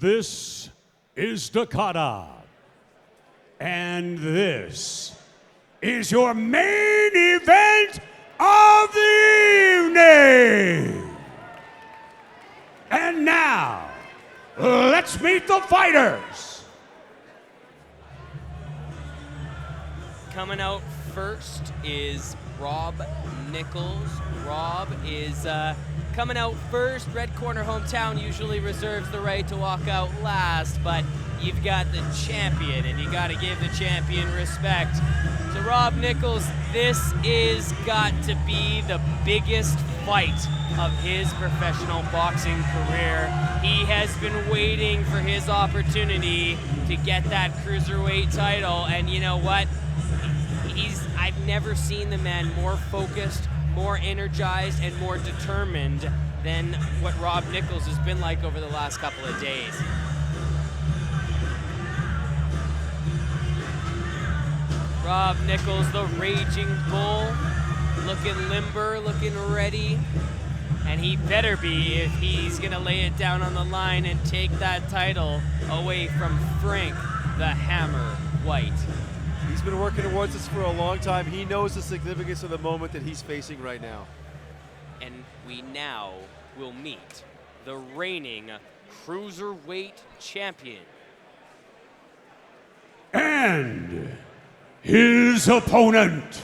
This is Dakota, and this is your main event of the evening. And now, let's meet the fighters. Coming out first is Rob Nichols. Rob is coming out first. Red corner hometown usually reserves the right to walk out last, but you've got the champion, and you got to give the champion respect. So Rob Nichols, this is got to be the biggest fight of his professional boxing career. He has been waiting for his opportunity to get that cruiserweight title, and you know what? I've never seen the man more focused, more energized, and more determined than what Rob Nichols has been like over the last couple of days. Rob Nichols, the raging bull, looking limber, looking ready, and he better be if he's gonna lay it down on the line and take that title away from Frank the Hammer White. He's been working towards this for a long time. He knows the significance of the moment that he's facing right now. And we now will meet the reigning Cruiserweight Champion. And his opponent.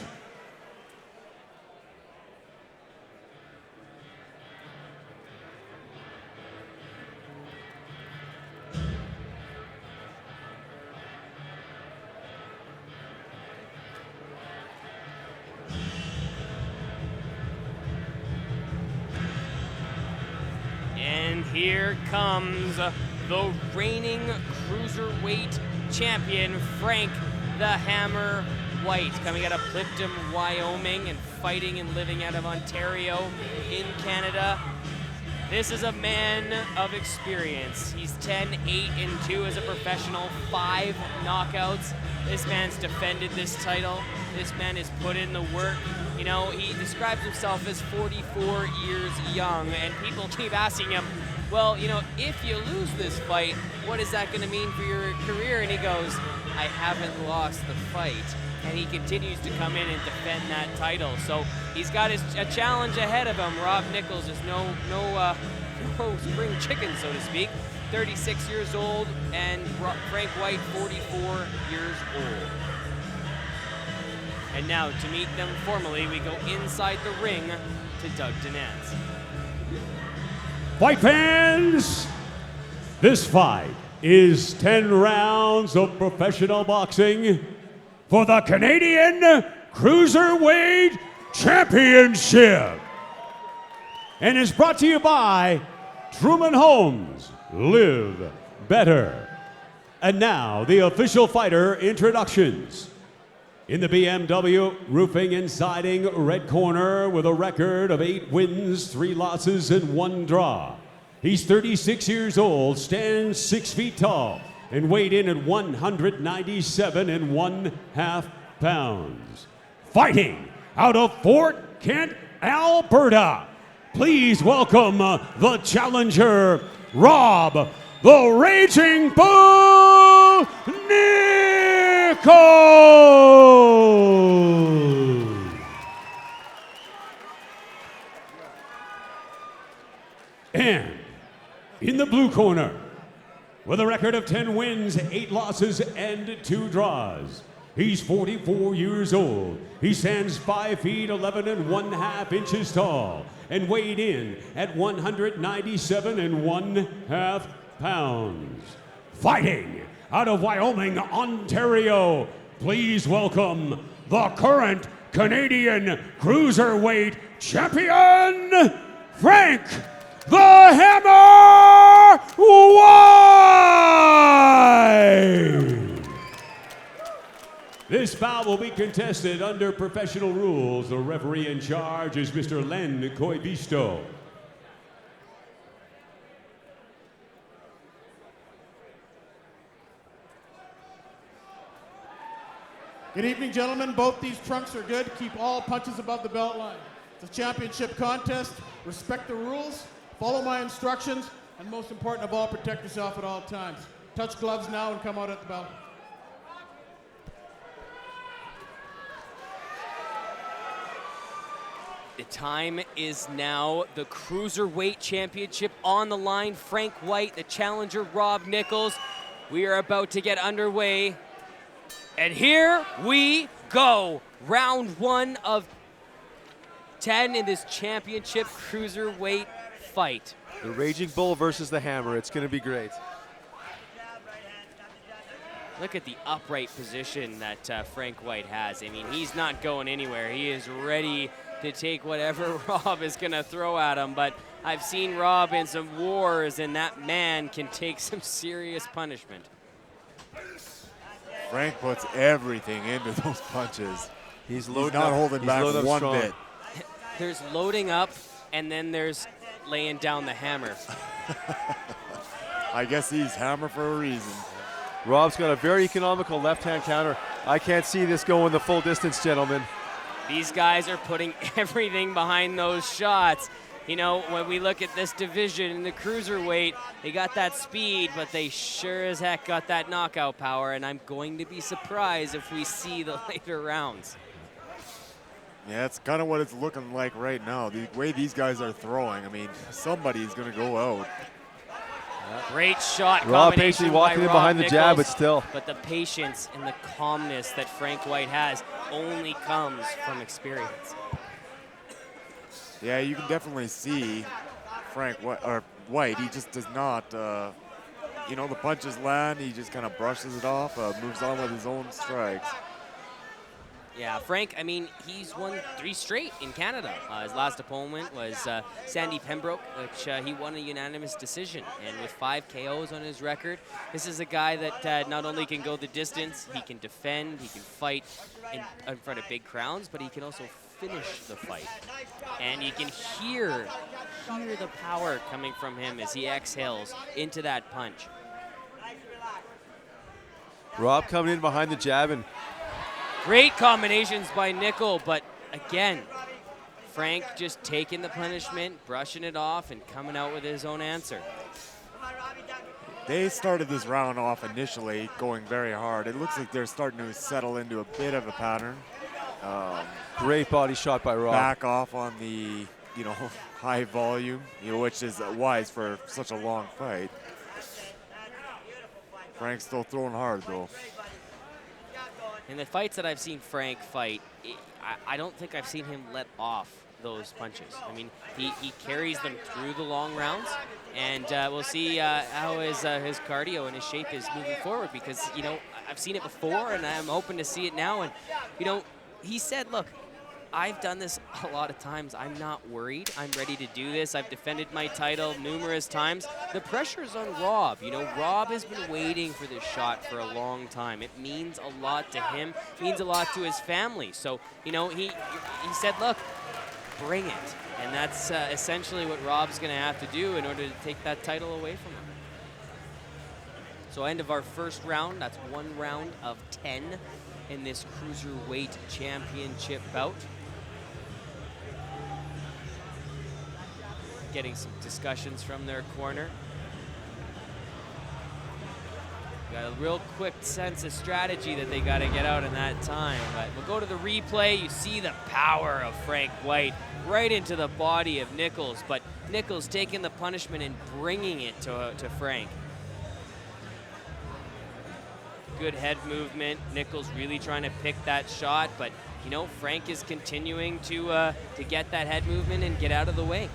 And here comes the reigning Cruiserweight Champion, Frank the Hammer White, coming out of Clifton, Wyoming, and fighting and living out of Ontario in Canada. This is a man of experience. He's 10-8-2 as a professional, 5 knockouts. This man's defended this title. This man has put in the work. You know, he describes himself as 44 years young, and people keep asking him, well, you know, if you lose this fight, what is that going to mean for your career? And he goes, I haven't lost the fight. And he continues to come in and defend that title. So he's got a challenge ahead of him. Rob Nichols is no spring chicken, so to speak. 36 years old, and Frank White, 44 years old. And now, to meet them formally, we go inside the ring to Doug Dinantz. Fight fans, this fight is 10 rounds of professional boxing for the Canadian Cruiserweight Championship, and is brought to you by Truman Homes. Live better. And now, the official fighter introductions. In the BMW Roofing and Siding red corner with a record of 8 wins, 3 losses, and 1 draw. He's 36 years old, stands 6 feet tall, and weighed in at 197 1/2 pounds. Fighting out of Fort Kent, Alberta, please welcome the challenger, Rob the Raging Bull Nichols. And in the blue corner, with a record of 10 wins, 8 losses, and 2 draws, he's 44 years old. He stands 5 feet 11 1/2 inches tall, and weighed in at 197 1/2 pounds. Fighting out of Wyoming, Ontario, please welcome the current Canadian Cruiserweight Champion, Frank the Hammer White! This bout will be contested under professional rules. The referee in charge is Mr. Len Coibisto. Good evening, gentlemen. Both these trunks are good. Keep all punches above the belt line. It's a championship contest. Respect the rules. Follow my instructions. And most important of all, protect yourself at all times. Touch gloves now and come out at the bell. The time is now. The Cruiserweight Championship on the line. Frank White, the challenger, Rob Nichols. We are about to get underway. And here we go. Round 1 of 10 in this championship cruiserweight fight. The Raging Bull versus the Hammer. It's going to be great. Look at the upright position that Frank White has. I mean, he's not going anywhere. He is ready to take whatever Rob is going to throw at him. But I've seen Rob in some wars, and that man can take some serious punishment. Frank puts everything into those punches. He's not holding back one bit. There's loading up, and then there's laying down the hammer. I guess he's hammer for a reason. Rob's got a very economical left-hand counter. I can't see this going the full distance, gentlemen. These guys are putting everything behind those shots. You know, when we look at this division in the cruiserweight, they got that speed, but they sure as heck got that knockout power, and I'm going to be surprised if we see the later rounds. Yeah, that's kind of what it's looking like right now. The way these guys are throwing, I mean, somebody's going to go out. Great shot Rob combination patiently walking in behind the jab, but still. But the patience and the calmness that Frank White has only comes from experience. Yeah, you can definitely see Frank White. He just does not, you know, the punches land. He just kind of brushes it off, moves on with his own strikes. Yeah, Frank, I mean, he's won 3 straight in Canada. His last opponent was Sandy Pembroke, which he won a unanimous decision. And with 5 KOs on his record, this is a guy that not only can go the distance, he can defend, he can fight in front of big crowds, but he can also finish the fight. And you can hear the power coming from him as he exhales into that punch. Rob coming in behind the jab, and great combinations by Nichols, but again, Frank just taking the punishment, brushing it off, and coming out with his own answer. They started this round off initially going very hard. It looks like they're starting to settle into a bit of a pattern. Great body shot by Rob. Back off on the, you know, high volume, you know, which is wise for such a long fight. Frank's still throwing hard though. In the fights that I've seen Frank fight, I don't think I've seen him let off those punches. I mean, he carries them through the long rounds, and we'll see how his cardio and his shape is moving forward, because, you know, I've seen it before, and I'm hoping to see it now. And, you know, he said, look, I've done this a lot of times. I'm not worried. I'm ready to do this. I've defended my title numerous times. The pressure's on Rob. You know, Rob has been waiting for this shot for a long time. It means a lot to him. It means a lot to his family. So, you know, he said, look, bring it. And that's essentially what Rob's going to have to do in order to take that title away from him. So end of our first round. That's 1 round of 10 in this Cruiserweight Championship bout. Getting some discussions from their corner. Got a real quick sense of strategy that they got to get out in that time. But we'll go to the replay. You see the power of Frank White right into the body of Nichols. But Nichols taking the punishment and bringing it to Frank. Good head movement. Nichols really trying to pick that shot. But, you know, Frank is continuing to get that head movement and get out of the way.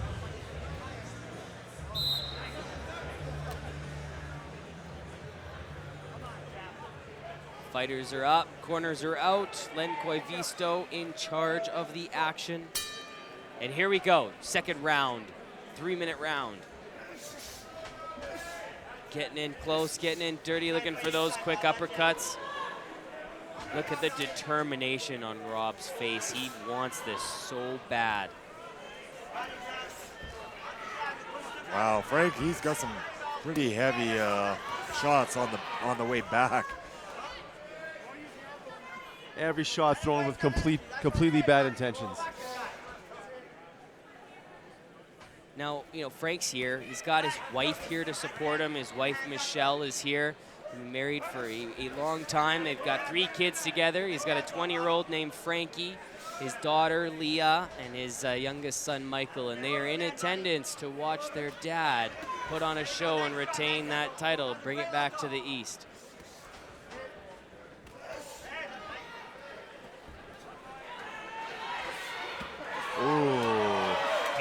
Fighters are up, corners are out. Len Coivisto in charge of the action. And here we go, second round, 3-minute round. Getting in close, getting in dirty, looking for those quick uppercuts. Look at the determination on Rob's face. He wants this so bad. Wow, Frank, he's got some pretty heavy shots on the way back. Every shot thrown with completely bad intentions. Now, you know, Frank's here. He's got his wife here to support him. His wife, Michelle, is here. Been married for a long time. They've got 3 kids together. He's got a 20-year-old named Frankie, his daughter, Leah, and his youngest son, Michael. And they are in attendance to watch their dad put on a show and retain that title, bring it back to the East. Ooh.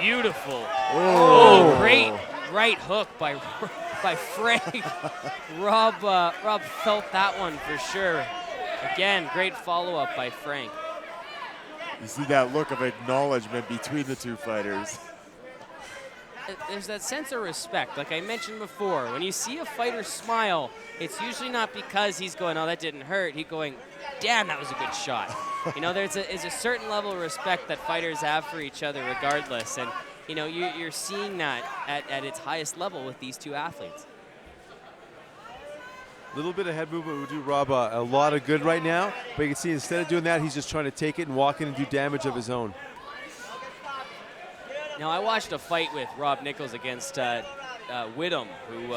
Beautiful. Oh, Great right hook by Frank. Rob felt that one for sure. Again, great follow-up by Frank. You see that look of acknowledgement between the 2 fighters. There's that sense of respect. Like I mentioned before, when you see a fighter smile, it's usually not because he's going, oh, that didn't hurt. He's going, damn, that was a good shot. You know, there's a certain level of respect that fighters have for each other regardless. And, you know, you're seeing that at its highest level with these 2 athletes. A little bit of head movement would do Rob a lot of good right now, but you can see instead of doing that, he's just trying to take it and walk in and do damage of his own. Now, I watched a fight with Rob Nichols against David Whittam, who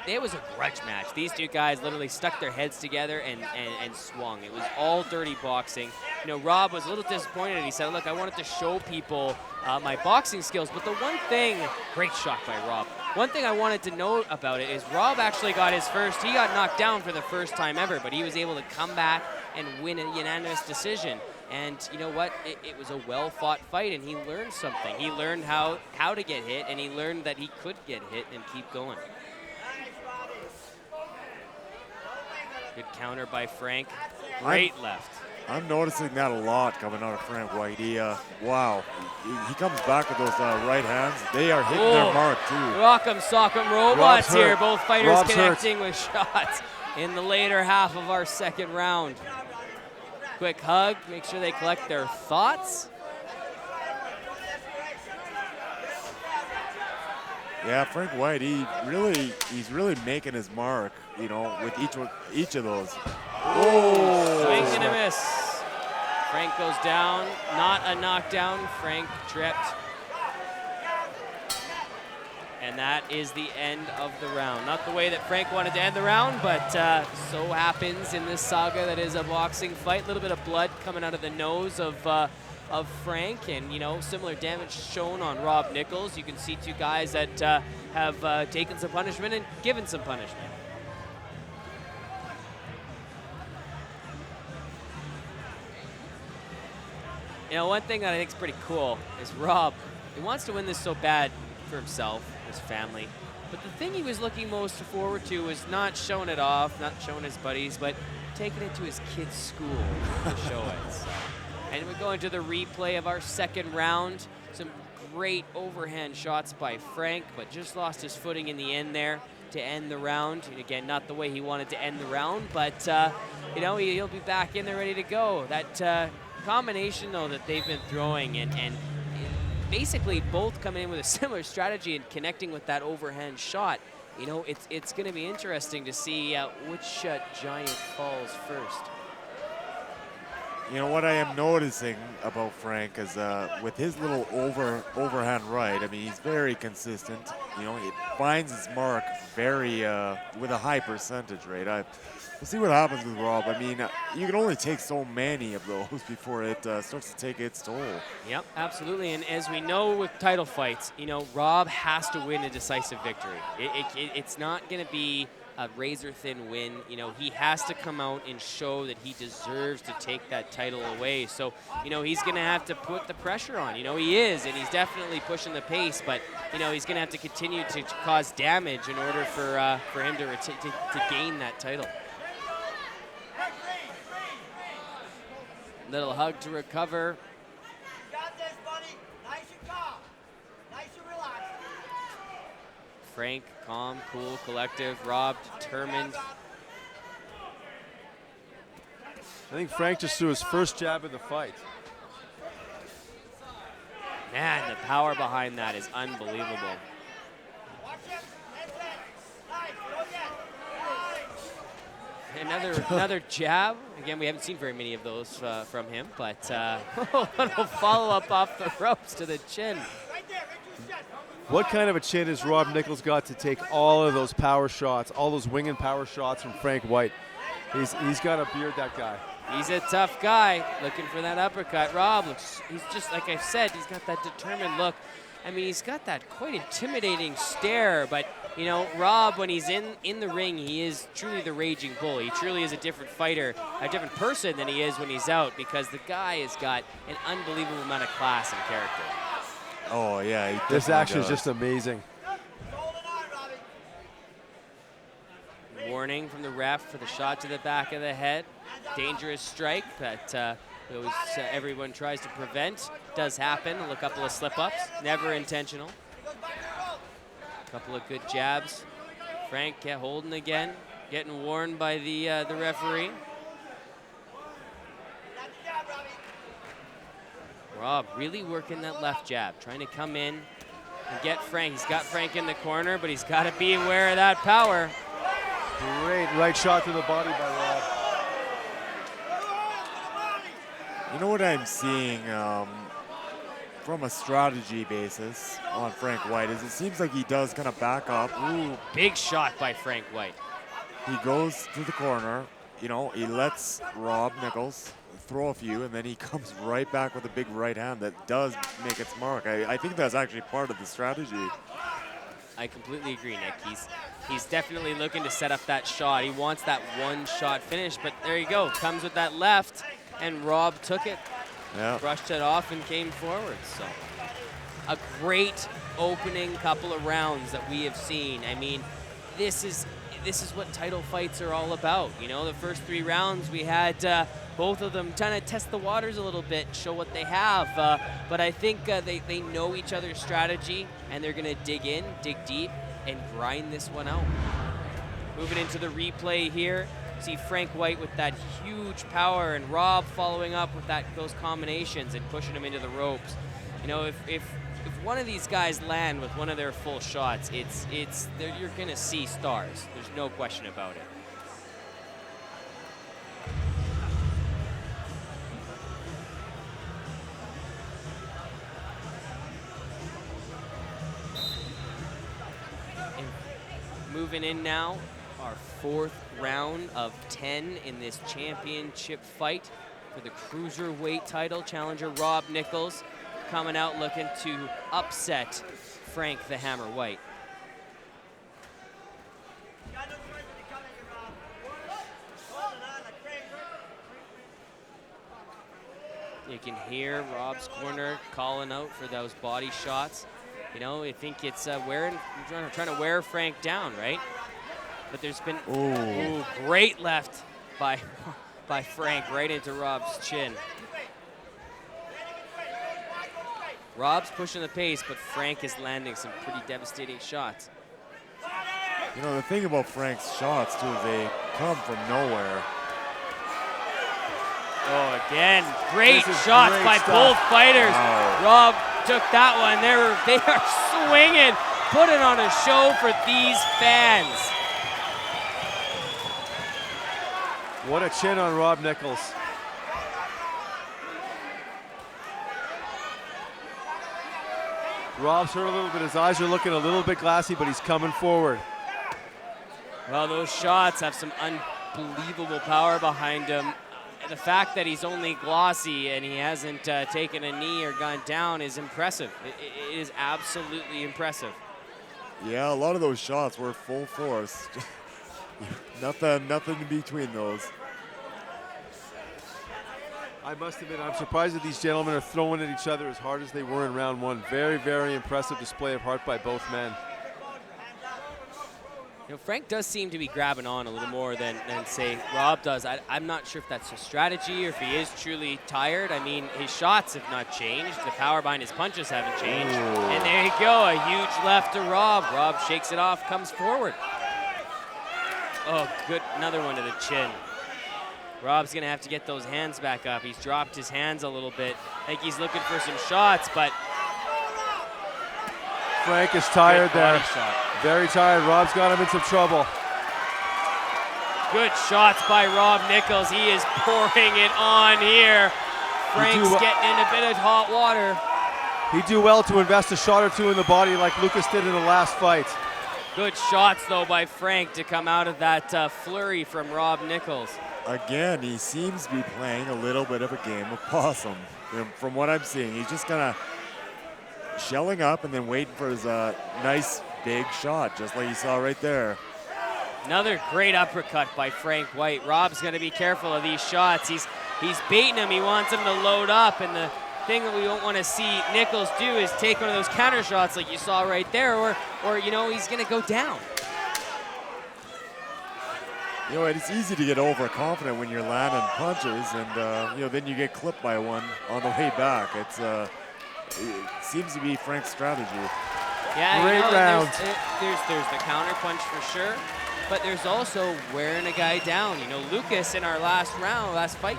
it was a grudge match. These 2 guys literally stuck their heads together and swung. It was all dirty boxing. You know, Rob was a little disappointed. He said, look, I wanted to show people my boxing skills, but the one thing, great shot by Rob. One thing I wanted to note about it is Rob actually got his first, he got knocked down for the first time ever, but he was able to come back and win a unanimous decision. And you know what? It was a well-fought fight, and he learned something. He learned how to get hit, and he learned that he could get hit and keep going. Good counter by Frank. Great left. I'm noticing that a lot coming out of Frank White. Wow. He comes back with those right hands. They are hitting their mark, too. Rock'em sock'em robots Rob's here. hurt. Both fighters Rob's connecting with shots in the later half of our 2nd round. Quick hug, make sure they collect their thoughts. Yeah, Frank White, he's really making his mark, you know, with each of those. Oh! Swing and a miss. Frank goes down, not a knockdown. Frank tripped. And that is the end of the round. Not the way that Frank wanted to end the round, but so happens in this saga that is a boxing fight. A little bit of blood coming out of the nose of Frank, and you know, similar damage shown on Rob Nichols. You can see 2 guys that have taken some punishment and given some punishment. You know, one thing that I think is pretty cool is Rob, he wants to win this so bad for himself, his family. But the thing he was looking most forward to was not showing it off, not showing his buddies, but taking it to his kid's school to show it. So. And we're going to the replay of our 2nd round. Some great overhand shots by Frank, but just lost his footing in the end there to end the round. And again, not the way he wanted to end the round, but you know, he'll be back in there ready to go. That combination, though, that they've been throwing and basically both coming in with a similar strategy and connecting with that overhand shot. You know, it's going to be interesting to see which giant falls first. You know, what I am noticing about Frank is with his little overhand right, I mean, he's very consistent. You know, he finds his mark very, with a high percentage rate. We'll see what happens with Rob. I mean, you can only take so many of those before it starts to take its toll. Yep, absolutely. And as we know with title fights, you know, Rob has to win a decisive victory. It's not going to be a razor-thin win. You know, he has to come out and show that he deserves to take that title away. So, you know, he's going to have to put the pressure on. You know, he is, and he's definitely pushing the pace, but, you know, he's going to have to continue to cause damage in order for him to gain that title. Little hug to recover. Got this, buddy. Nice and calm. Nice and relaxed. Frank, calm, cool, collective. Rob, determined. I think Frank just threw his first jab of the fight. Man, the power behind that is unbelievable. Watch it. That's it. Nice. Go again. Another jab. Again, we haven't seen very many of those from him, but a little follow-up off the ropes to the chin. Right there. Right What kind of a chin has Rob Nichols got to take all of those power shots, all those wing and power shots from Frank White? He's got a beard, that guy. He's a tough guy looking for that uppercut. Rob looks, he's just, like I said, he's got that determined look. I mean, he's got that quite intimidating stare, but, you know, Rob, when he's in the ring, he is truly the raging bull. He truly is a different fighter, a different person than he is when he's out, because the guy has got an unbelievable amount of class and character. Oh, yeah. This action is just amazing. Warning from the ref for the shot to the back of the head. Dangerous strike that everyone tries to prevent. Does happen. A couple of slip-ups. Never intentional. A couple of good jabs. Frank holding again. Getting warned by the referee. Rob really working that left jab. Trying to come in and get Frank. He's got Frank in the corner, but he's got to be aware of that power. Great right shot to the body by Rob. You know what I'm seeing from a strategy basis on Frank White is it seems like he does kind of back up. Ooh, big shot by Frank White. He goes to the corner, you know, he lets Rob Nichols throw a few, and then he comes right back with a big right hand that does make its mark. I think that's actually part of the strategy. I completely agree, Nick. He's definitely looking to set up that shot. He wants that one shot finish, but there you go. Comes with that left, and Rob took it, brushed it off, and came forward. So a great opening couple of rounds that we have seen. I mean, this is what title fights are all about. You know, the first 3 rounds we had both of them trying to test the waters a little bit, show what they have. But I think they know each other's strategy, and they're going to dig in, dig deep, and grind this one out. Moving into the replay here, see Frank White with that huge power, and Rob following up with those combinations and pushing him into the ropes. You know, if one of these guys land with one of their full shots, you're going to see stars. There's no question about it. Moving in now, our 4th round of 10 in this championship fight for the Cruiserweight title. Challenger Rob Nichols coming out looking to upset Frank the Hammer White. You can hear Rob's corner calling out for those body shots. You know, I think it's trying to wear Frank down, right? But there's been great left by Frank right into Rob's chin. Rob's pushing the pace, but Frank is landing some pretty devastating shots. You know, the thing about Frank's shots, too, is they come from nowhere. Oh, again, great shots by both fighters. Wow. Rob took that one. They are swinging, putting on a show for these fans. What a chin on Rob Nichols. Rob's hurt a little bit. His eyes are looking a little bit glassy, but he's coming forward. Well, those shots have some unbelievable power behind him. The fact that he's only glossy and he hasn't taken a knee or gone down is impressive. It is absolutely impressive. Yeah, a lot of those shots were full force. nothing in between those. I must admit, I'm surprised that these gentlemen are throwing at each other as hard as they were in round 1. Very, very impressive display of heart by both men. You know, Frank does seem to be grabbing on a little more than say, Rob does. I'm not sure if that's a strategy or if he is truly tired. I mean, his shots have not changed. The power behind his punches haven't changed. Ooh. And there you go, a huge left to Rob. Rob shakes it off, comes forward. Oh, good, another one to the chin. Rob's gonna have to get those hands back up. He's dropped his hands a little bit. I think he's looking for some shots, but Frank is tired there. Shot. Very tired. Rob's got him in some trouble. Good shots by Rob Nichols. He is pouring it on here. Frank's getting in a bit of hot water. He'd do well to invest a shot or two in the body like Lucas did in the last fight. Good shots, though, by Frank to come out of that flurry from Rob Nichols. Again, he seems to be playing a little bit of a game of possum. From what I'm seeing, he's just kind of shelling up and then waiting for his nice big shot, just like you saw right there. Another great uppercut by Frank White. Rob's going to be careful of these shots. He's baiting him. He wants him to load up, and the thing that we don't want to see Nichols do is take one of those counter shots like you saw right there, or you know, he's going to go down. You know, it's easy to get overconfident when you're landing punches, and you know, then you get clipped by one on the way back. It seems to be Frank's strategy. Yeah, great you know, round. There's the counter punch for sure, but there's also wearing a guy down. You know, Lucas in our last fight,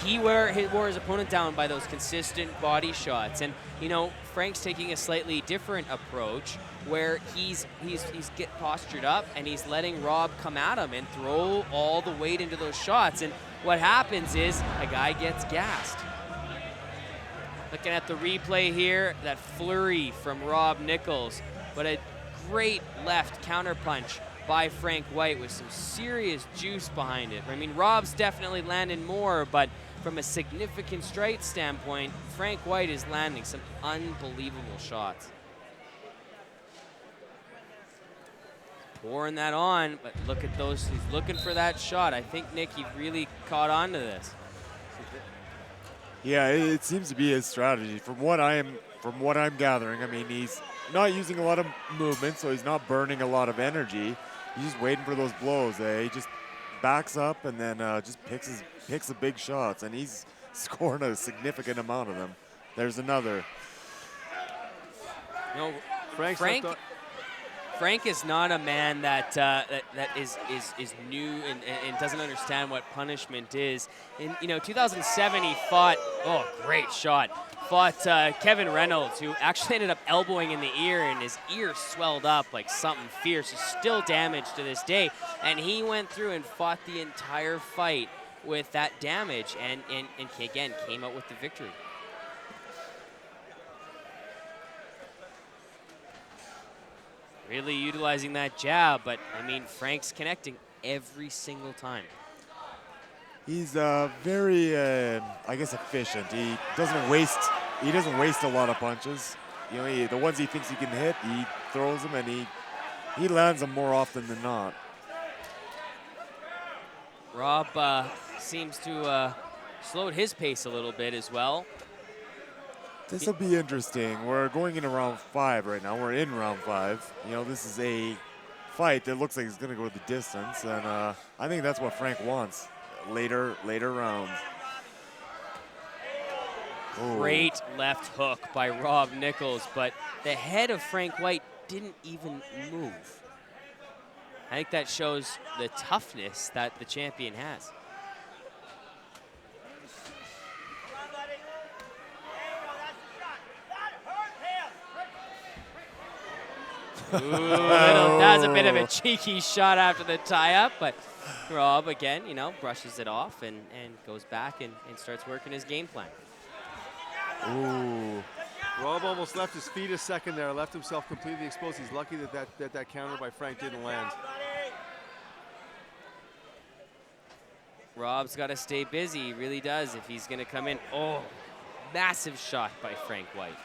he wore his opponent down by those consistent body shots. And you know, Frank's taking a slightly different approach where he's get postured up and he's letting Rob come at him and throw all the weight into those shots. And what happens is a guy gets gassed. Looking at the replay here, that flurry from Rob Nichols, but a great left counter punch by Frank White with some serious juice behind it. I mean, Rob's definitely landing more, but from a significant strike standpoint, Frank White is landing some unbelievable shots. Pouring that on, but look at those, he's looking for that shot. I think, Nick, you've really caught on to this. Yeah, it seems to be his strategy. From what I'm gathering, I mean, he's not using a lot of movement, so he's not burning a lot of energy. He's just waiting for those blows. He just backs up and then just picks the big shots, and he's scoring a significant amount of them. There's another. You know, Frank is not a man that is new and doesn't understand what punishment is. In 2007, he fought. Oh, great shot! Fought Kevin Reynolds, who actually ended up elbowing in the ear, and his ear swelled up like something fierce. It's still damaged to this day, and he went through and fought the entire fight with that damage, and again came out with the victory. Really utilizing that jab, but I mean, Frank's connecting every single time. He's very, I guess, efficient. He doesn't waste a lot of punches. You know, the ones he thinks he can hit, he throws them, and he lands them more often than not. Rob seems to slowed his pace a little bit as well. This will be interesting. We're going into round 5 right now. We're in round 5. You know, this is a fight that looks like it's going to go the distance, and I think that's what Frank wants. Later rounds. Ooh. Great left hook by Rob Nichols, but the head of Frank White didn't even move. I think that shows the toughness that the champion has. Ooh, that was a bit of a cheeky shot after the tie-up, but Rob, again, brushes it off and goes back and starts working his game plan. Ooh. Rob almost left his feet a second there, left himself completely exposed. He's lucky that counter by Frank didn't land. Rob's got to stay busy, he really does, if he's going to come in. Oh, massive shot by Frank White.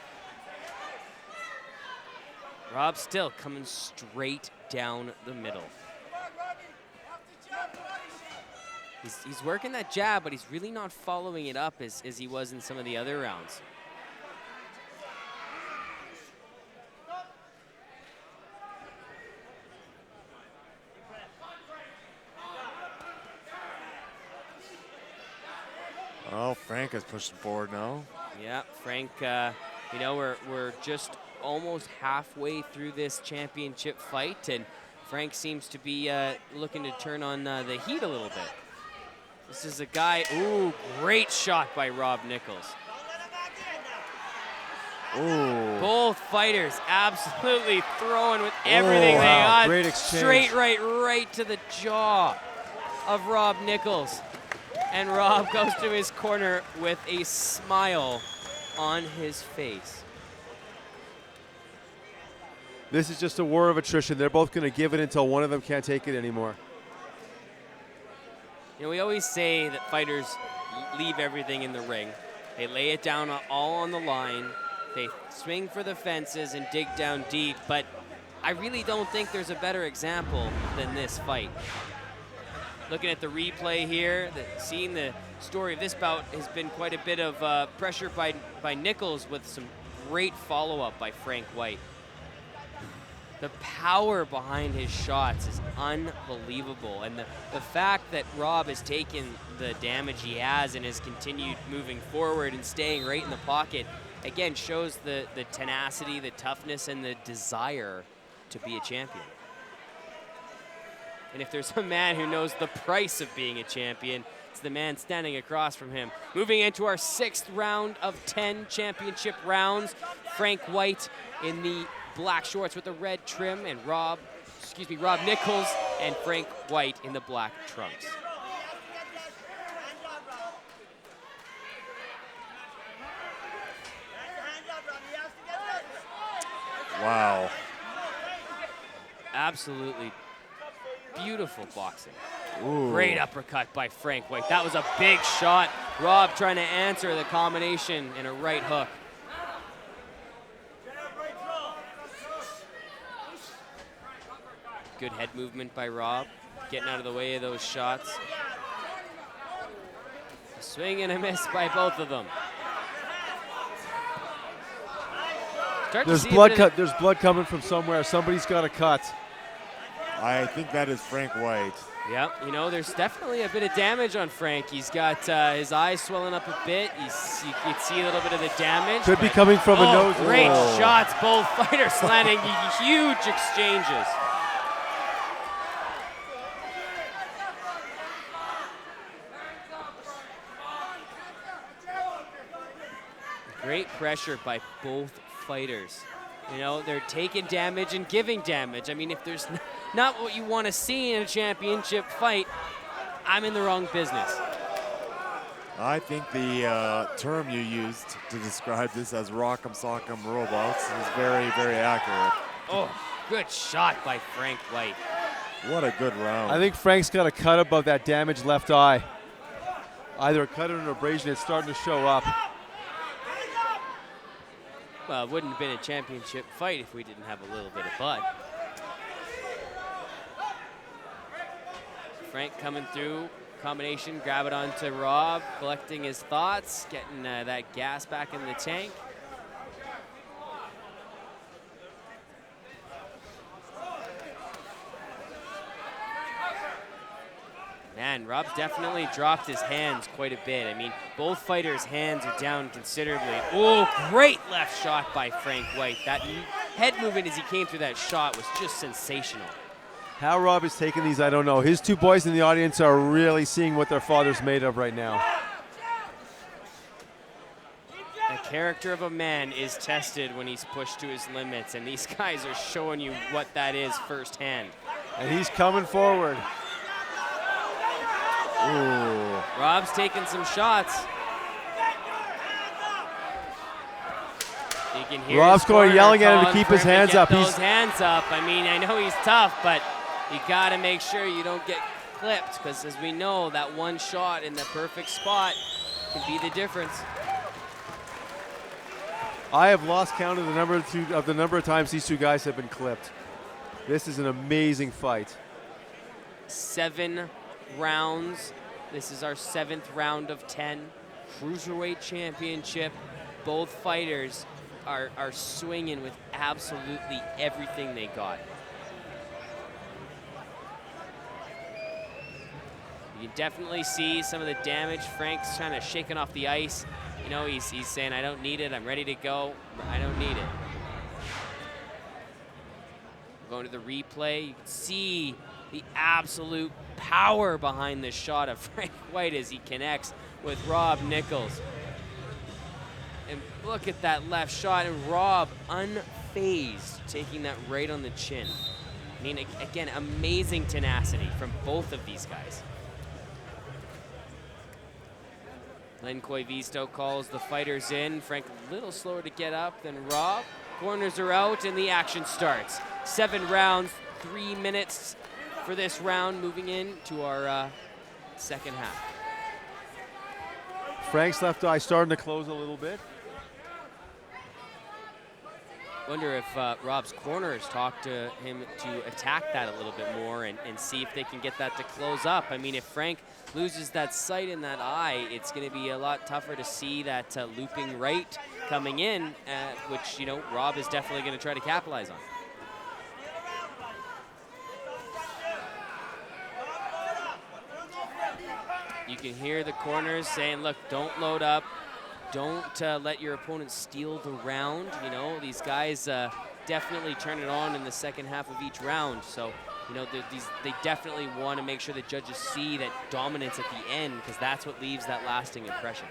Rob still coming straight down the middle. He's working that jab, but he's really not following it up as he was in some of the other rounds. Oh, Frank is pushing forward now. Yeah, Frank, we're just almost halfway through this championship fight, and Frank seems to be looking to turn on the heat a little bit. This is a guy, ooh, great shot by Rob Nichols. Ooh. Both fighters absolutely throwing with everything they got. Great exchange. Straight right to the jaw of Rob Nichols. And Rob goes to his corner with a smile on his face. This is just a war of attrition. They're both going to give it until one of them can't take it anymore. You know, we always say that fighters leave everything in the ring. They lay it down all on the line. They swing for the fences and dig down deep, but I really don't think there's a better example than this fight. Looking at the replay here, seeing the story of this bout has been quite a bit of pressure by Nichols with some great follow-up by Frank White. The power behind his shots is unbelievable, and the fact that Rob has taken the damage he has and has continued moving forward and staying right in the pocket, again, shows the tenacity, the toughness, and the desire to be a champion. And if there's a man who knows the price of being a champion, it's the man standing across from him. Moving into our 6th round of 10 championship rounds, Frank White in the black shorts with the red trim, and Rob Nichols and Frank White in the black trunks. Wow. Absolutely beautiful boxing. Ooh. Great uppercut by Frank White. That was a big shot. Rob trying to answer the combination in a right hook. Good head movement by Rob, getting out of the way of those shots. A swing and a miss by both of them. There's blood coming from somewhere. Somebody's got a cut. I think that is Frank White. Yep, you know, there's definitely a bit of damage on Frank. He's got his eyes swelling up a bit. You can see a little bit of the damage. Could be coming from a nose. Great shots, both fighters landing huge exchanges. Great pressure by both fighters. You know, they're taking damage and giving damage. I mean, if there's not what you want to see in a championship fight, I'm in the wrong business. I think the term you used to describe this as rock'em sock'em robots is very, very accurate. Oh, good shot by Frank White. What a good round. I think Frank's got a cut above that damaged left eye. Either a cut or an abrasion. It's starting to show up. Well, it wouldn't have been a championship fight if we didn't have a little bit of blood. Frank coming through, combination, grab it onto Rob, collecting his thoughts, getting that gas back in the tank. Man, Rob's definitely dropped his hands quite a bit. I mean, both fighters' hands are down considerably. Oh, great left shot by Frank White. That head movement as he came through that shot was just sensational. How Rob is taking these, I don't know. His two boys in the audience are really seeing what their father's made of right now. The character of a man is tested when he's pushed to his limits, and these guys are showing you what that is firsthand. And he's coming forward. Ooh. Rob's taking some shots. You can hear Rob's going yelling at him to keep his hands up. Those hands up. I mean, I know he's tough, but you got to make sure you don't get clipped, because as we know, that one shot in the perfect spot can be the difference. I have lost count of the number of times these two guys have been clipped. This is an amazing fight. 7 rounds. This is our 7th round of 10. Cruiserweight Championship. Both fighters are swinging with absolutely everything they got. You can definitely see some of the damage. Frank's trying to shake it off the ice. You know, he's saying, I don't need it. I'm ready to go. I don't need it. Going to the replay, you can see the absolute power behind this shot of Frank White as he connects with Rob Nichols. And look at that left shot, and Rob unfazed, taking that right on the chin. I mean, again, amazing tenacity from both of these guys. Len Coivisto calls the fighters in. Frank a little slower to get up than Rob. Corners are out and the action starts. 7 rounds, 3 minutes for this round, moving into our second half. Frank's left eye starting to close a little bit. Wonder if Rob's corners talked to him to attack that a little bit more and see if they can get that to close up. I mean, if Frank loses that sight in that eye, it's going to be a lot tougher to see that looping right coming in, which, you know, Rob is definitely going to try to capitalize on. You can hear the corners saying, look, don't load up. Don't let your opponent steal the round. You know, these guys definitely turn it on in the second half of each round. So, you know, they definitely want to make sure the judges see that dominance at the end, because that's what leaves that lasting impression.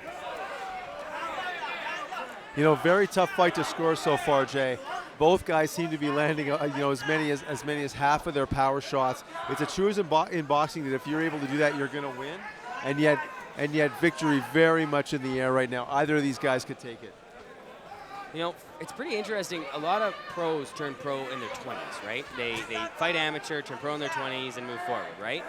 You know, very tough fight to score so far, Jay. Both guys seem to be landing, you know, as many as half of their power shots. It's a truism in boxing that if you're able to do that, you're going to win. And yet victory very much in the air right now. Either of these guys could take it. You know, it's pretty interesting. A lot of pros turn pro in their 20s, right? They fight amateur, turn pro in their 20s, and move forward, right?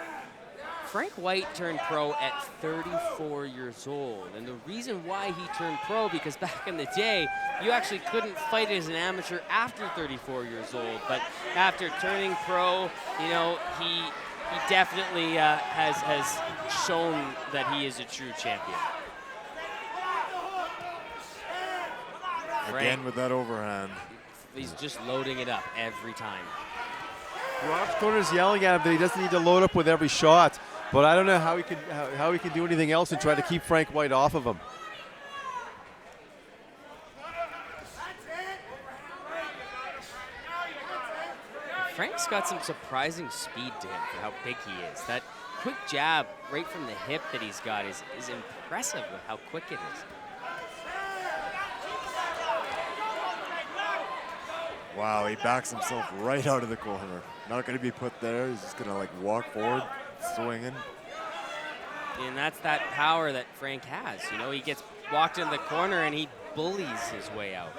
Frank White turned pro at 34 years old. And the reason why he turned pro, because back in the day, you actually couldn't fight as an amateur after 34 years old. But after turning pro, you know, he definitely has shown that he is a true champion. Again with that overhand. He's just loading it up every time. Rob's corner's yelling at him that he doesn't need to load up with every shot, but I don't know how he can do anything else and try to keep Frank White off of him. Frank's got some surprising speed to him for how big he is. That quick jab right from the hip that he's got is impressive with how quick it is. Wow, he backs himself right out of the corner. Not going to be put there. He's just going to like walk forward, swinging. And that's that power that Frank has. You know, he gets walked in the corner and he bullies his way out.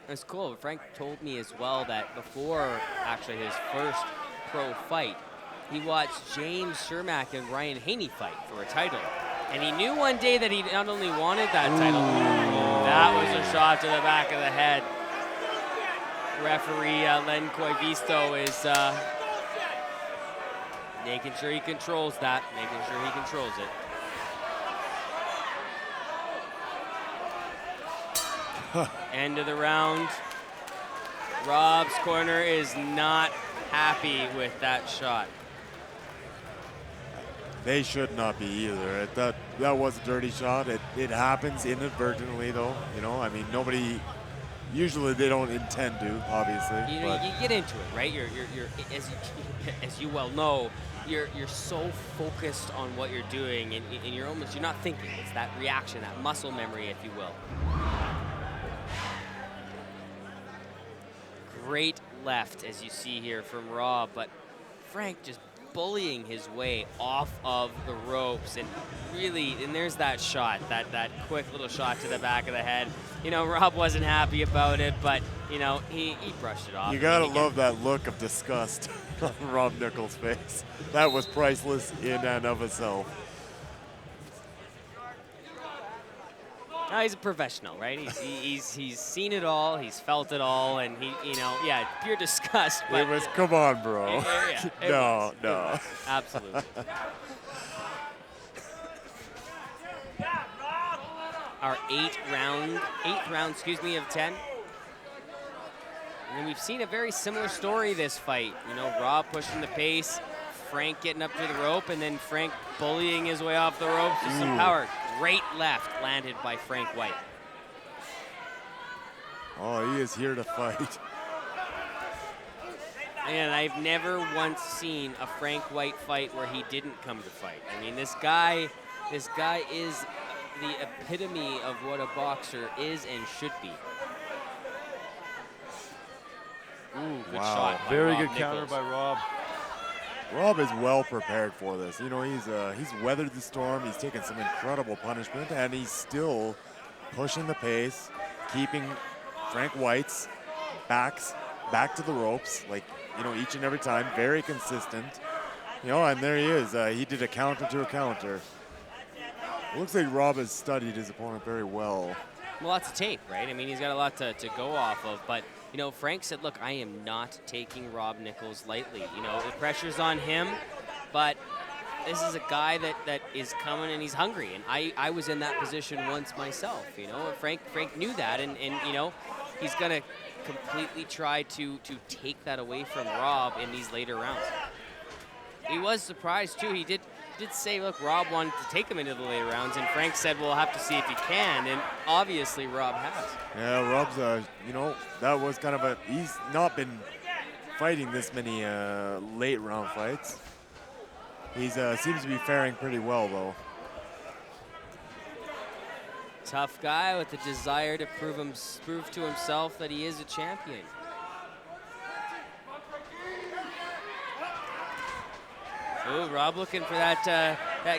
It's cool. Frank told me as well that before actually his first pro fight, he watched James Shermack and Ryan Haney fight for a title. And he knew one day that he not only wanted that title, that was a shot to the back of the head. Referee Len Coivisto is making sure he controls that, making sure he controls it. End of the round. Rob's corner is not happy with that shot. They should not be either. That was a dirty shot. It happens inadvertently, though. You know, I mean, nobody. Usually they don't intend to, obviously. You know, you get into it, right? You're as you well know, you're so focused on what you're doing, and you're not thinking. It's that reaction, that muscle memory, if you will. Great left, as you see here from Rob, but Frank just bullying his way off of the ropes, and really, and there's that shot, that quick little shot to the back of the head. You know, Rob wasn't happy about it, but, you know, he brushed it off. You gotta love that look of disgust on Rob Nichols' face. That was priceless in and of itself. No, he's a professional, right? He's seen it all, he's felt it all, and pure disgust. But it was, come on, bro. Yeah, no. Absolutely. Our eighth round, of 10. And we've seen a very similar story this fight. You know, Rob pushing the pace, Frank getting up to the rope, and then Frank bullying his way off the ropes with some power. Great left landed by Frank White. Oh, he is here to fight. And I've never once seen a Frank White fight where he didn't come to fight. I mean, this guy is the epitome of what a boxer is and should be. Ooh, good shot by Very Rob good Nichols. counter by Rob. Rob is well prepared for this. You know, he's weathered the storm. He's taken some incredible punishment, and he's still pushing the pace, keeping Frank White's back to the ropes, like, you know, each and every time, very consistent. You know, and there he is. He did a counter to a counter. It looks like Rob has studied his opponent very well. Well, lots of tape, right? I mean, he's got a lot to go off of. But, you know, Frank said, look, I am not taking Rob Nichols lightly. You know, the pressure's on him, but this is a guy that is coming and he's hungry. And I was in that position once myself, you know. Frank knew that, and you know, he's going to completely try to take that away from Rob in these later rounds. He was surprised, too. He did say, look, Rob wanted to take him into the later rounds, and Frank said, well, we'll have to see if he can, and obviously Rob has. Yeah, Rob's, you know, that was kind of he's not been fighting this many late round fights. He's seems to be faring pretty well, though. Tough guy with the desire to prove to himself that he is a champion. Ooh, Rob looking for that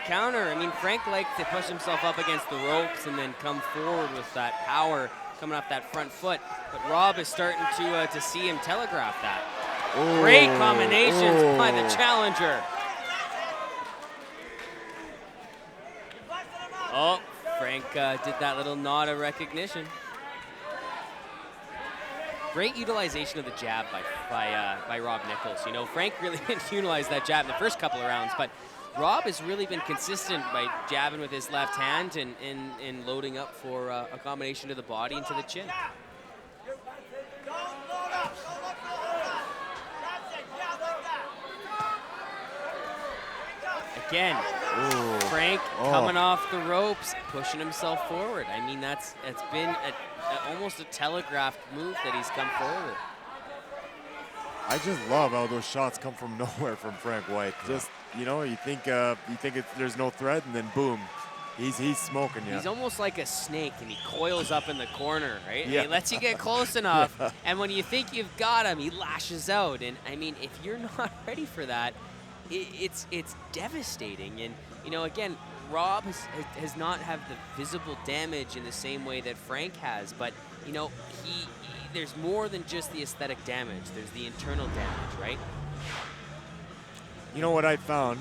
counter. I mean, Frank liked to push himself up against the ropes and then come forward with that power coming off that front foot. But Rob is starting to see him telegraph that. Ooh. Great combinations by the challenger. Oh, Frank did that little nod of recognition. Great utilization of the jab by Rob Nichols. You know, Frank really didn't utilize that jab in the first couple of rounds, but Rob has really been consistent by jabbing with his left hand and loading up for a combination to the body and to the chin. Again, Ooh. Frank coming off the ropes, pushing himself forward. I mean, it's been almost a telegraphed move that he's come forward. I just love how those shots come from nowhere from Frank White. Just, you know, you think there's no threat, and then boom, he's smoking you. He's almost like a snake, and he coils up in the corner, right? Yeah. He lets you get close enough, and when you think you've got him, he lashes out. And I mean, if you're not ready for that, it's devastating. And you know, again, Rob has not had the visible damage in the same way that Frank has, but you know, there's more than just the aesthetic damage. There's the internal damage, right? You know what I found?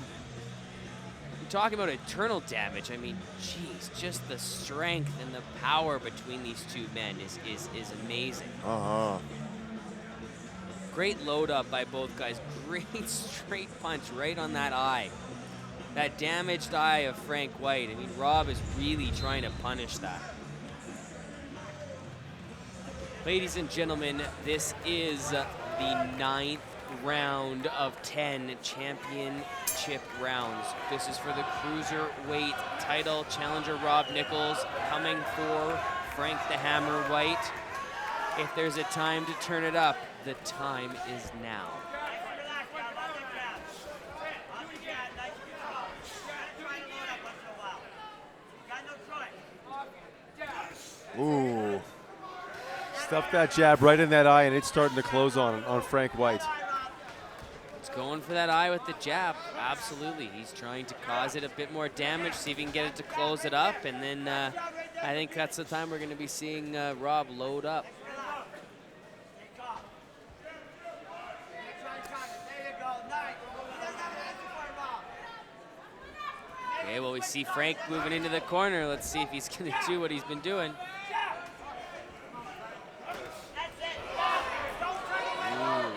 I'm talking about internal damage. I mean, geez, just the strength and the power between these two men is amazing. Great load up by both guys. Great straight punch right on that eye. That damaged eye of Frank White. I mean, Rob is really trying to punish that. Ladies and gentlemen, this is the 9th round of 10 championship rounds. This is for the Cruiserweight title. Challenger Rob Nichols coming for Frank the Hammer White. If there's a time to turn it up, the time is now. Ooh. Stuffed that jab right in that eye, and it's starting to close on Frank White. He's going for that eye with the jab. Absolutely. He's trying to cause it a bit more damage, see if he can get it to close it up, and then I think that's the time we're going to be seeing Rob load up. Okay, well, we see Frank moving into the corner. Let's see if he's going to do what he's been doing. Ooh,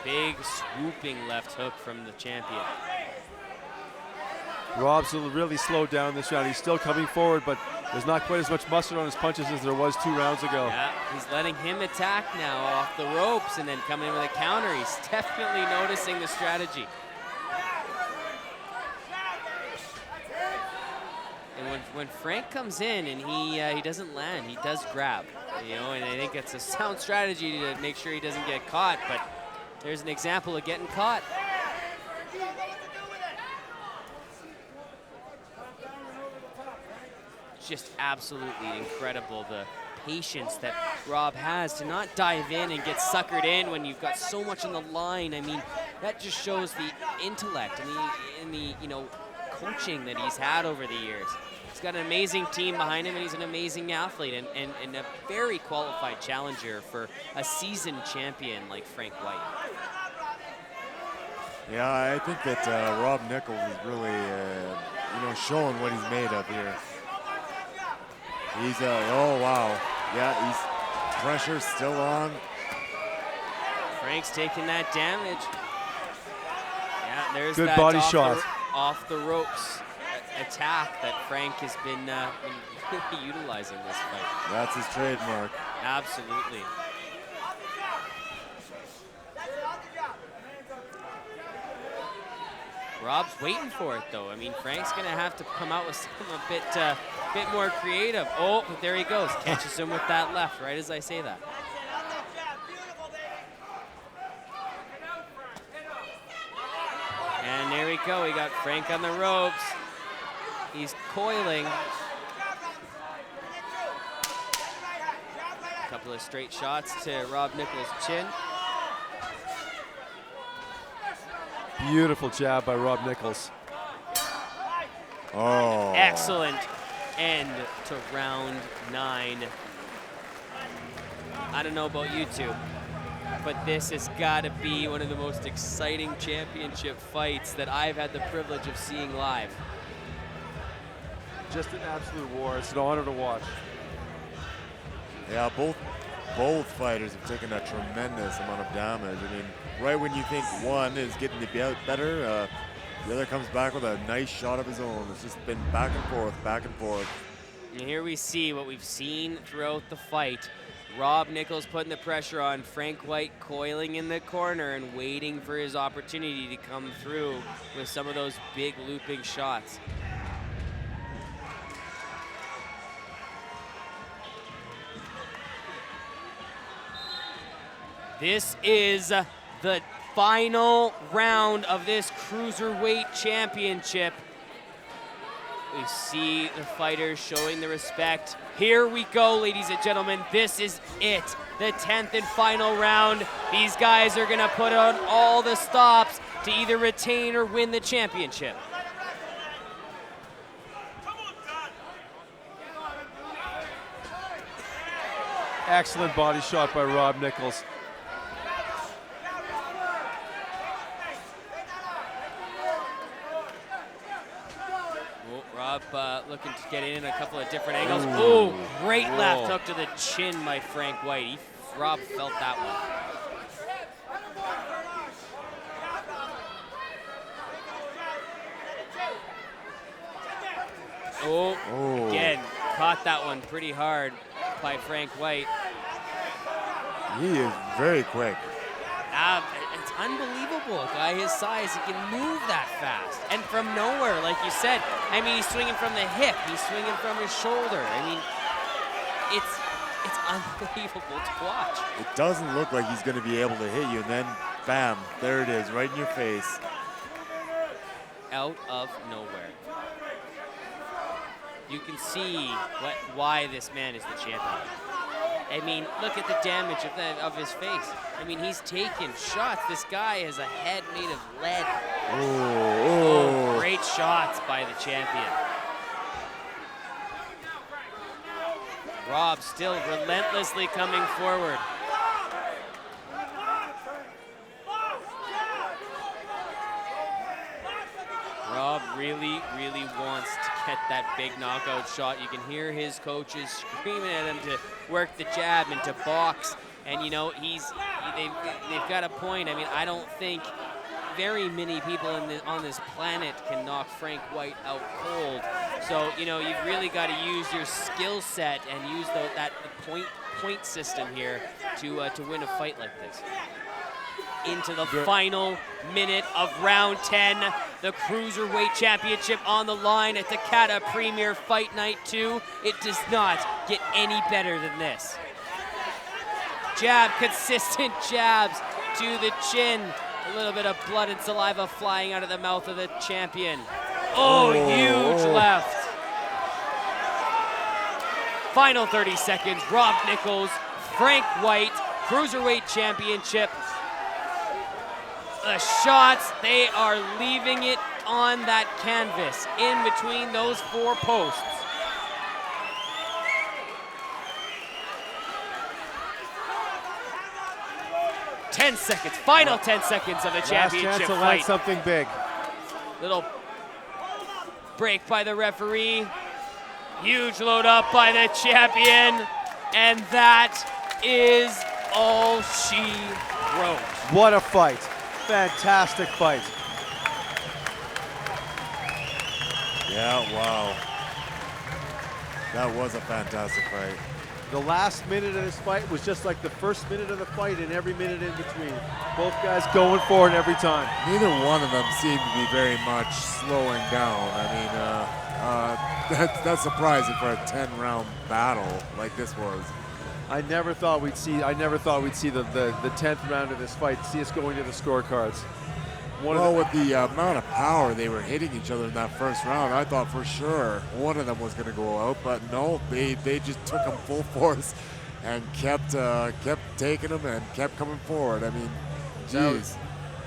big swooping left hook from the champion. Rob's really slowed down this round. He's still coming forward, but there's not quite as much mustard on his punches as there was 2 rounds ago. Yeah, he's letting him attack now off the ropes and then coming in with a counter. He's definitely noticing the strategy. And when Frank comes in and he doesn't land, he does grab, you know, and I think it's a sound strategy to make sure he doesn't get caught, but there's an example of getting caught. Just absolutely incredible, the patience that Rob has to not dive in and get suckered in when you've got so much on the line. I mean, that just shows the intellect and the you know, coaching that he's had over the years. He's got an amazing team behind him, and he's an amazing athlete and a very qualified challenger for a seasoned champion like Frank White. Yeah, I think that Rob Nichols is really, you know, showing what he's made of here. He's, oh wow, yeah, he's pressure still on. Frank's taking that damage. Yeah, there's Good that body shot. off the ropes attack that Frank has been utilizing this fight. That's his trademark. Absolutely. Rob's waiting for it though. I mean, Frank's gonna have to come out with something a bit more creative. Oh, but there he goes. Catches him with that left, right as I say that. And there we go. We got Frank on the ropes. He's coiling. A couple of straight shots to Rob Nichols' chin. Beautiful jab by Rob Nichols. Oh. Excellent end to round 9. I don't know about you two, but this has got to be one of the most exciting championship fights that I've had the privilege of seeing live. Just an absolute war. It's an honor to watch. Yeah, both fighters have taken a tremendous amount of damage. I mean, right when you think one is getting to be out better, the other comes back with a nice shot of his own. It's just been back and forth, back and forth. And here we see what we've seen throughout the fight. Rob Nichols putting the pressure on, Frank White coiling in the corner and waiting for his opportunity to come through with some of those big looping shots. This is the final round of this Cruiserweight Championship. We see the fighters showing the respect. Here we go, ladies and gentlemen. This is it, the 10th and final round. These guys are gonna put on all the stops to either retain or win the championship. Excellent body shot by Rob Nichols. Rob looking to get in a couple of different angles. Oh, great left hook to the chin by Frank White. Rob felt that one. Oh, again, caught that one pretty hard by Frank White. He is very quick. It's unbelievable. A guy his size, he can move that fast. And from nowhere, like you said, I mean, he's swinging from the hip. He's swinging from his shoulder. I mean, it's unbelievable to watch. It doesn't look like he's going to be able to hit you, and then, bam, there it is, right in your face. Out of nowhere. You can see why this man is the champion. I mean, look at the damage of his face. I mean, he's taking shots. This guy has a head made of lead. Oh, great shots by the champion. Rob still relentlessly coming forward. Rob really, really wants to get that big knockout shot. You can hear his coaches screaming at him to work the jab and to box. And you know, they've got a point. I mean, I don't think very many people on this planet can knock Frank White out cold. So, you know, you've really got to use your skill set and use the point system here to win a fight like this. Into the final minute of round 10. The Cruiserweight Championship on the line at the Takata Premier Fight Night 2. It does not get any better than this. Jab, consistent jabs to the chin. A little bit of blood and saliva flying out of the mouth of the champion. Oh, huge left. Final 30 seconds. Rob Nichols, Frank White, Cruiserweight Championship. The shots, they are leaving it on that canvas in between those four posts. 10 seconds, final 10 seconds of the Last championship chance to land fight. something big. Little break by the referee. Huge load up by the champion. And that is all she wrote. What a fight. Fantastic fight. Yeah, wow. That was a fantastic fight. The last minute of this fight was just like the first minute of the fight and every minute in between. Both guys going for it every time. Neither one of them seemed to be very much slowing down. I mean, that's surprising for a 10-round battle like this was. I never thought we'd see the 10th round of this fight, see us going to the scorecards. With the amount of power they were hitting each other in that first round, I thought for sure one of them was going to go out, but no, they just took them full force and kept taking them and kept coming forward. I mean, geez.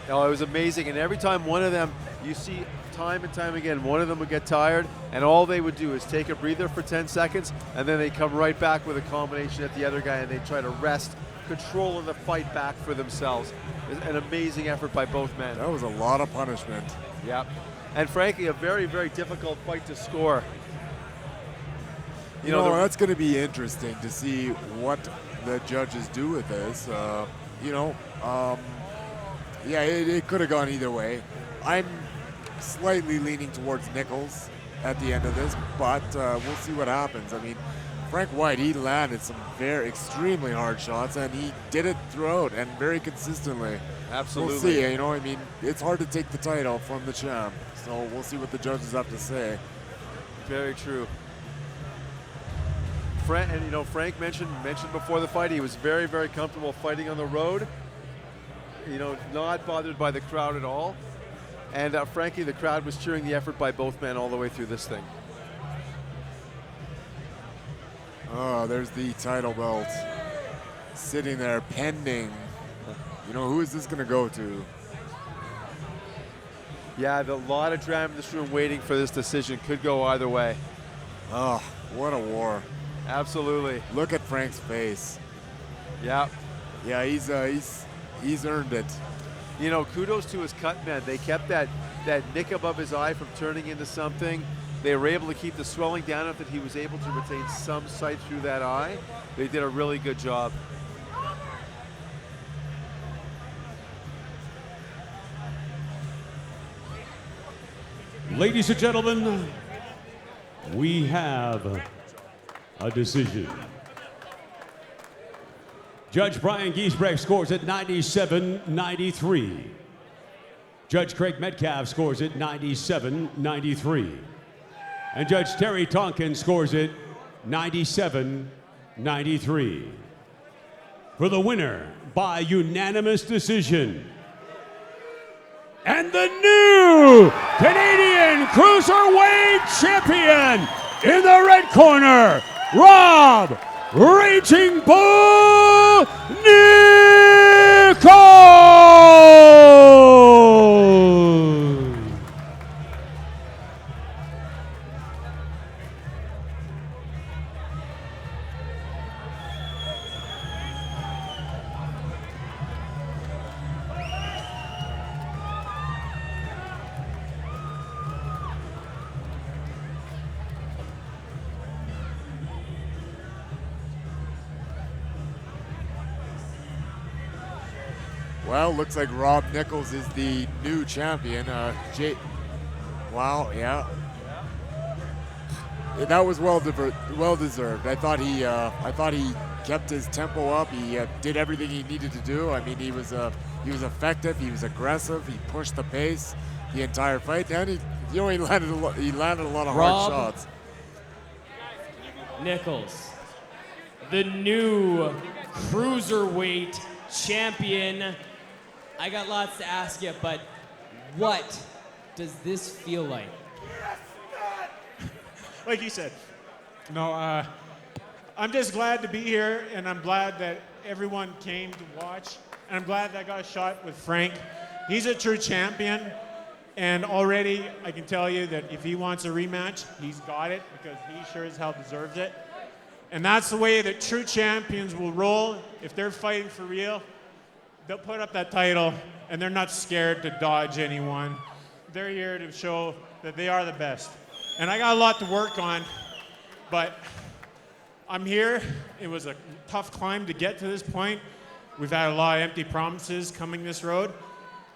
It was amazing, and every time one of them, you see time and time again, one of them would get tired, and all they would do is take a breather for 10 seconds, and then they come right back with a combination at the other guy, and they try to wrest control of the fight back for themselves. An amazing effort by both men. That was a lot of punishment. Yep. And frankly, a very, very difficult fight to score. You know, that's going to be interesting to see what the judges do with this. It could have gone either way. I'm slightly leaning towards Nichols at the end of this, but we'll see what happens. I mean, Frank White, he landed some extremely hard shots, and he did it throughout and very consistently. Absolutely. We'll see. You know, I mean, it's hard to take the title from the champ, so we'll see what the judges have to say. Very true. Frank mentioned before the fight, he was very, very comfortable fighting on the road. You know, not bothered by the crowd at all. And frankly, the crowd was cheering the effort by both men all the way through this thing. Oh, there's the title belt sitting there pending. You know, who is this going to go to? Yeah, a lot of drama in this room waiting for this decision. Could go either way. Oh, what a war. Absolutely. Look at Frank's face. Yeah. Yeah, he's earned it. You know, kudos to his cut men. They kept that nick above his eye from turning into something. They were able to keep the swelling down enough that he was able to retain some sight through that eye. They did a really good job. Ladies and gentlemen, we have a decision. Judge Brian Giesbrecht scores at 97-93. Judge Craig Metcalf scores at 97-93. And Judge Terry Tonkin scores it 97-93. For the winner by unanimous decision, and the new Canadian Cruiserweight Champion in the red corner, Rob Raging Bull Nichols! Well, looks like Rob Nichols is the new champion. Wow, yeah. That was well deserved. I thought he kept his tempo up. He did everything he needed to do. I mean, he was effective. He was aggressive. He pushed the pace the entire fight, and he landed a lot of hard shots. Nichols, the new Cruiserweight Champion. I got lots to ask you, but what does this feel like? Like you said, I'm just glad to be here, and I'm glad that everyone came to watch, and I'm glad that I got a shot with Frank. He's a true champion, and already I can tell you that if he wants a rematch, he's got it, because he sure as hell deserves it. And that's the way that true champions will roll. If they're fighting for real, they'll put up that title, and they're not scared to dodge anyone. They're here to show that they are the best. And I got a lot to work on, but I'm here. It was a tough climb to get to this point. We've had a lot of empty promises coming this road,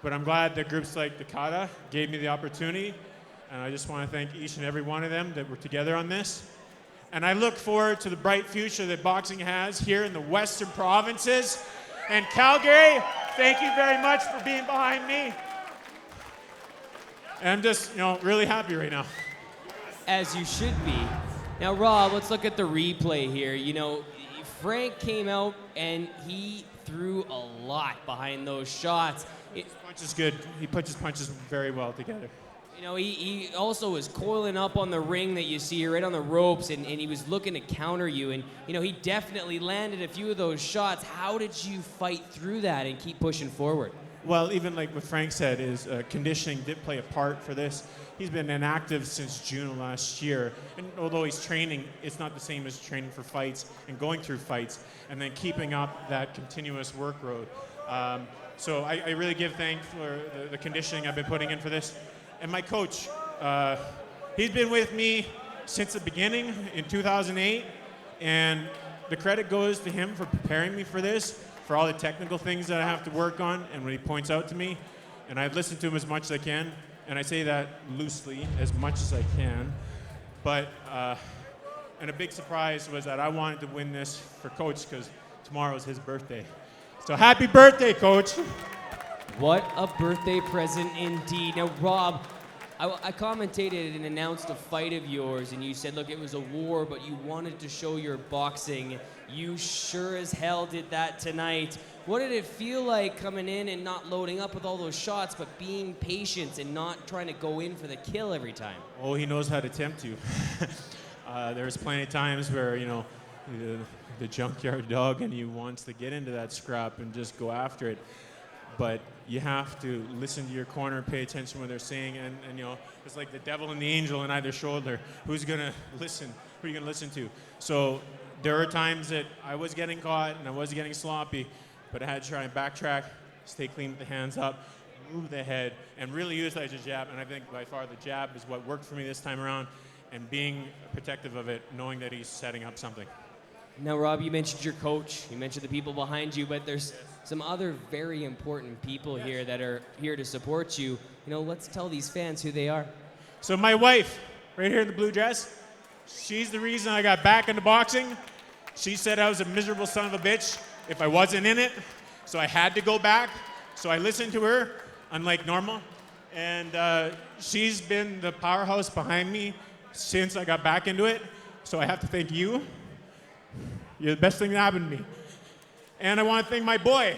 but I'm glad that groups like Dakota gave me the opportunity, and I just want to thank each and every one of them that we're together on this. And I look forward to the bright future that boxing has here in the Western provinces. And Calgary, thank you very much for being behind me. And I'm just, really happy right now. As you should be. Now, Rob, let's look at the replay here. Frank came out and he threw a lot behind those shots. His punch is good. He puts his punches very well together. He also was coiling up on the ring that you see right on the ropes, and he was looking to counter you. And, he definitely landed a few of those shots. How did you fight through that and keep pushing forward? Well, even like what Frank said, is conditioning did play a part for this. He's been inactive since June of last year. And although he's training, it's not the same as training for fights and going through fights and then keeping up that continuous workload. So I really give thanks for the conditioning I've been putting in for this. And my coach, he's been with me since the beginning in 2008, and the credit goes to him for preparing me for this, for all the technical things that I have to work on, and when he points out to me, and I've listened to him as much as I can, and I say that loosely, as much as I can, but, and a big surprise was that I wanted to win this for Coach because tomorrow is his birthday. So happy birthday, Coach. What a birthday present indeed. Now, Rob, I commentated and announced a fight of yours, and you said, look, it was a war, but you wanted to show your boxing. You sure as hell did that tonight. What did it feel like coming in and not loading up with all those shots, but being patient and not trying to go in for the kill every time? Oh, he knows how to tempt you. There's plenty of times where, the junkyard dog and he wants to get into that scrap and just go after it. But you have to listen to your corner, pay attention to what they're saying, and it's like the devil and the angel on either shoulder. Who's gonna listen? Who are you gonna listen to? So there are times that I was getting caught and I was getting sloppy, but I had to try and backtrack, stay clean with the hands up, move the head, and really utilize the jab. And I think by far the jab is what worked for me this time around, and being protective of it, knowing that he's setting up something. Now, Rob, you mentioned your coach, you mentioned the people behind you, but there's some other very important people here that are here to support you. Let's tell these fans who they are. So my wife, right here in the blue dress, she's the reason I got back into boxing. She said I was a miserable son of a bitch if I wasn't in it, so I had to go back. So I listened to her, unlike normal, and she's been the powerhouse behind me since I got back into it, so I have to thank you. You're the best thing that happened to me. And I want to thank my boy.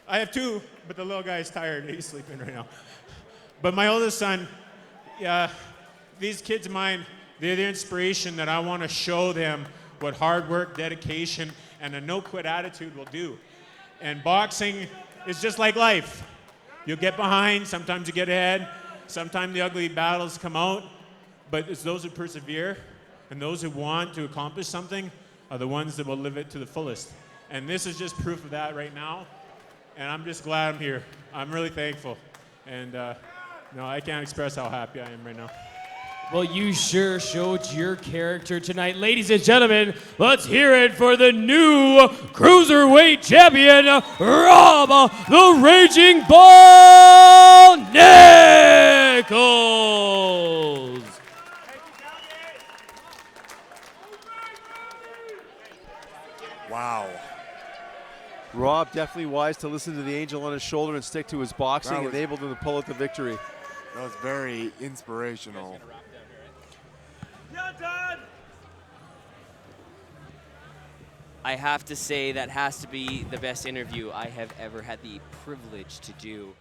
I have two, but the little guy is tired. He's sleeping right now. But my oldest son, these kids of mine, they're the inspiration that I want to show them what hard work, dedication, and a no-quit attitude will do. And boxing is just like life. You'll get behind, sometimes you get ahead, sometimes the ugly battles come out, but it's those who persevere and those who want to accomplish something are the ones that will live it to the fullest. And this is just proof of that right now. And I'm just glad I'm here. I'm really thankful. And I can't express how happy I am right now. Well, you sure showed your character tonight. Ladies and gentlemen, let's hear it for the new Cruiserweight Champion, Rob the Raging Bull Nichols. Wow. Rob, definitely wise to listen to the angel on his shoulder and stick to his boxing and able to pull out the victory. That was very inspirational. I have to say that has to be the best interview I have ever had the privilege to do.